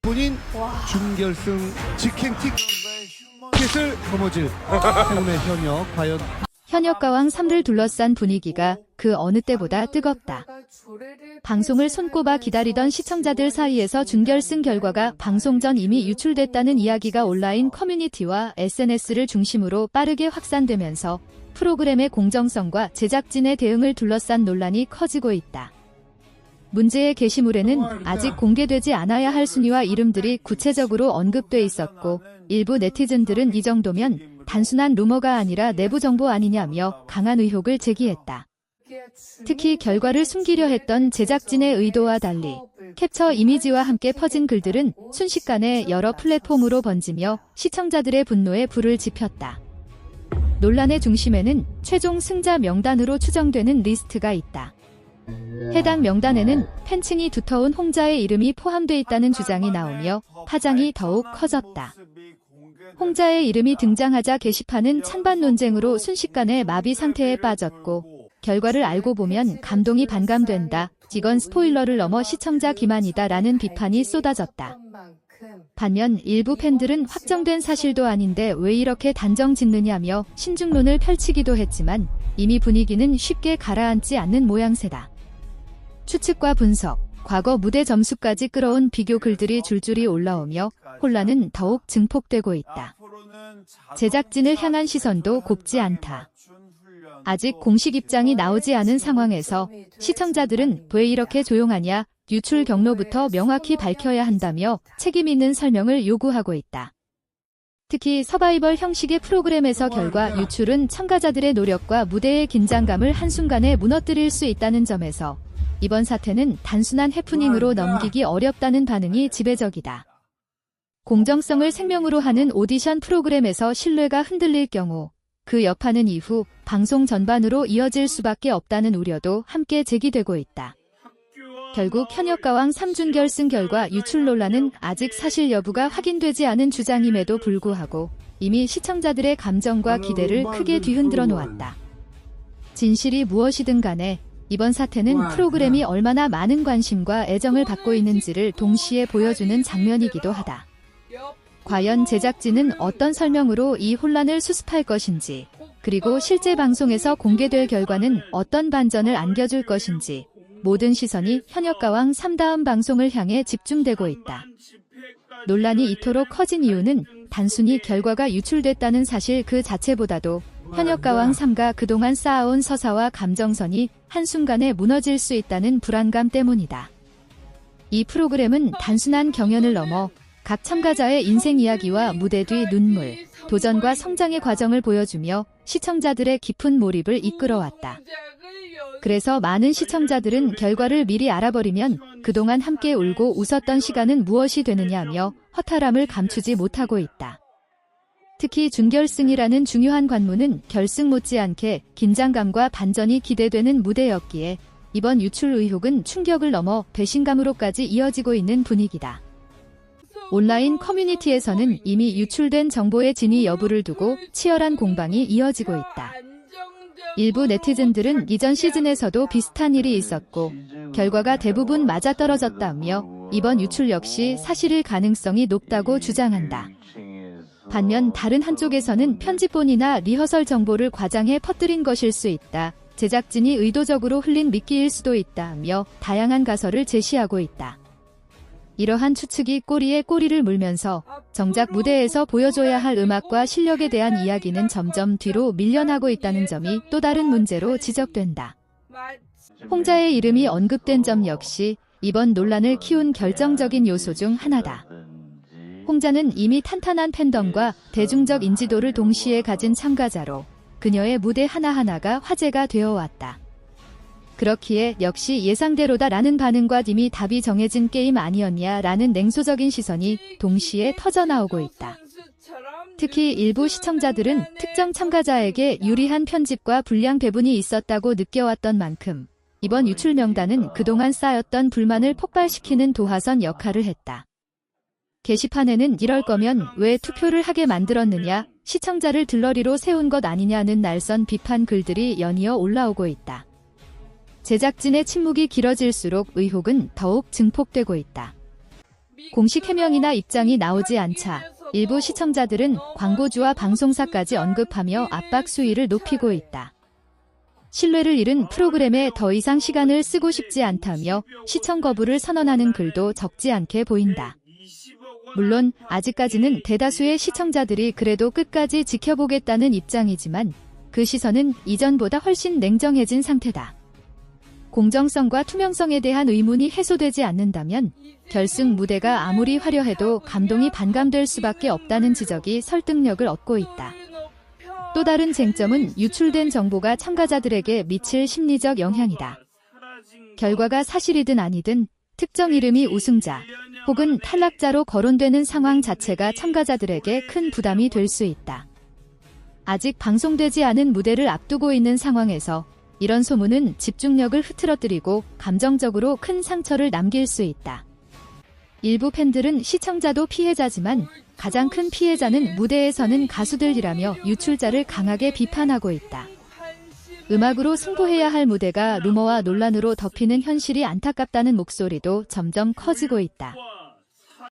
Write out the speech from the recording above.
본인 준결승 직행 티켓을 거머쥘 행운의 현역. 과연 현역가왕 3를 둘러싼 분위기가 그 어느 때보다 뜨겁다. 방송을 손꼽아 기다리던 시청자들 사이에서 준결승 결과가 방송 전 이미 유출됐다는 이야기가 온라인 커뮤니티와 SNS를 중심으로 빠르게 확산되면서 프로그램의 공정성과 제작진의 대응을 둘러싼 논란이 커지고 있다. 문제의 게시물에는 아직 공개되지 않아야 할 순위와 이름들이 구체적으로 언급돼 있었고, 일부 네티즌들은 이 정도면 단순한 루머가 아니라 내부 정보 아니냐며 강한 의혹을 제기했다. 특히 결과를 숨기려 했던 제작진의 의도와 달리 캡처 이미지와 함께 퍼진 글들은 순식간에 여러 플랫폼으로 번지며 시청자들의 분노에 불을 지폈다. 논란의 중심에는 최종 승자 명단으로 추정되는 리스트가 있다. 해당 명단에는 팬층이 두터운 홍자의 이름이 포함돼 있다는 주장이 나오며 파장이 더욱 커졌다. 홍자의 이름이 등장하자 게시판은 찬반 논쟁으로 순식간에 마비 상태에 빠졌고, 결과를 알고 보면 감동이 반감된다, 이건 스포일러를 넘어 시청자 기만이다 라는 비판이 쏟아졌다. 반면 일부 팬들은 확정된 사실도 아닌데 왜 이렇게 단정 짓느냐며 신중론을 펼치기도 했지만 이미 분위기는 쉽게 가라앉지 않는 모양새다. 추측과 분석, 과거 무대 점수까지 끌어온 비교 글들이 줄줄이 올라오며 혼란은 더욱 증폭되고 있다. 제작진을 향한 시선도 곱지 않다. 아직 공식 입장이 나오지 않은 상황에서 시청자들은 왜 이렇게 조용하냐, 유출 경로부터 명확히 밝혀야 한다며 책임 있는 설명을 요구하고 있다. 특히 서바이벌 형식의 프로그램에서 결과 유출은 참가자들의 노력과 무대의 긴장감을 한순간에 무너뜨릴 수 있다는 점에서 이번 사태는 단순한 해프닝으로 넘기기 어렵다는 반응이 지배적이다. 공정성을 생명으로 하는 오디션 프로그램에서 신뢰가 흔들릴 경우 그 여파는 이후 방송 전반으로 이어질 수밖에 없다는 우려도 함께 제기되고 있다. 결국 현역가왕 3준결승 결과 유출 논란은 아직 사실 여부가 확인되지 않은 주장임에도 불구하고 이미 시청자들의 감정과 기대를 크게 뒤흔들어 놓았다. 진실이 무엇이든 간에 이번 사태는 프로그램이 얼마나 많은 관심과 애정을 받고 있는지를 동시에 보여주는 장면이기도 하다. 과연 제작진은 어떤 설명으로 이 혼란을 수습할 것인지, 그리고 실제 방송에서 공개될 결과는 어떤 반전을 안겨줄 것인지, 모든 시선이 현역가왕 3 다음 방송을 향해 집중되고 있다. 논란이 이토록 커진 이유는 단순히 결과가 유출됐다는 사실 그 자체보다도 현역가왕 3가 그동안 쌓아온 서사와 감정선이 한순간에 무너질 수 있다는 불안감 때문이다. 이 프로그램은 단순한 경연을 넘어 각 참가자의 인생 이야기와 무대 뒤 눈물, 도전과 성장의 과정을 보여주며 시청자들의 깊은 몰입을 이끌어왔다. 그래서 많은 시청자들은 결과를 미리 알아버리면 그동안 함께 울고 웃었던 시간은 무엇이 되느냐며 허탈함을 감추지 못하고 있다. 특히 준결승이라는 중요한 관문은 결승 못지않게 긴장감과 반전이 기대되는 무대였기에 이번 유출 의혹은 충격을 넘어 배신감으로까지 이어지고 있는 분위기다. 온라인 커뮤니티에서는 이미 유출된 정보의 진위 여부를 두고 치열한 공방이 이어지고 있다. 일부 네티즌들은 이전 시즌에서도 비슷한 일이 있었고 결과가 대부분 맞아떨어졌다며 이번 유출 역시 사실일 가능성이 높다고 주장한다. 반면 다른 한쪽에서는 편집본이나 리허설 정보를 과장해 퍼뜨린 것일 수 있다, 제작진이 의도적으로 흘린 미끼일 수도 있다며 다양한 가설을 제시하고 있다. 이러한 추측이 꼬리에 꼬리를 물면서 정작 무대에서 보여줘야 할 음악과 실력에 대한 이야기는 점점 뒤로 밀려나고 있다는 점이 또 다른 문제로 지적된다. 홍자의 이름이 언급된 점 역시 이번 논란을 키운 결정적인 요소 중 하나다. 홍자는 이미 탄탄한 팬덤과 대중적 인지도를 동시에 가진 참가자로 그녀의 무대 하나하나가 화제가 되어왔다. 그렇기에 역시 예상대로다 라는 반응과 이미 답이 정해진 게임 아니었냐 라는 냉소적인 시선이 동시에 터져나오고 있다. 특히 일부 시청자들은 특정 참가자에게 유리한 편집과 불량 배분이 있었다고 느껴왔던 만큼 이번 유출 명단은 그동안 쌓였던 불만을 폭발시키는 도화선 역할을 했다. 게시판에는 이럴 거면 왜 투표를 하게 만들었느냐, 시청자를 들러리로 세운 것 아니냐는 날선 비판 글들이 연이어 올라오고 있다. 제작진의 침묵이 길어질수록 의혹은 더욱 증폭되고 있다. 공식 해명이나 입장이 나오지 않자 일부 시청자들은 광고주와 방송사까지 언급하며 압박 수위를 높이고 있다. 신뢰를 잃은 프로그램에 더 이상 시간을 쓰고 싶지 않다며 시청 거부를 선언하는 글도 적지 않게 보인다. 물론 아직까지는 대다수의 시청자들이 그래도 끝까지 지켜보겠다는 입장이지만 그 시선은 이전보다 훨씬 냉정해진 상태다. 공정성과 투명성에 대한 의문이 해소되지 않는다면 결승 무대가 아무리 화려해도 감동이 반감될 수밖에 없다는 지적이 설득력을 얻고 있다. 또 다른 쟁점은 유출된 정보가 참가자들에게 미칠 심리적 영향이다. 결과가 사실이든 아니든 특정 이름이 우승자 혹은 탈락자로 거론되는 상황 자체가 참가자들에게 큰 부담이 될 수 있다. 아직 방송되지 않은 무대를 앞두고 있는 상황에서 이런 소문은 집중력을 흐트러뜨리고 감정적으로 큰 상처를 남길 수 있다. 일부 팬들은 시청자도 피해자지만 가장 큰 피해자는 무대에 서는 가수들이라며 유출자를 강하게 비판하고 있다. 음악으로 승부해야 할 무대가 루머와 논란으로 덮이는 현실이 안타깝다는 목소리도 점점 커지고 있다.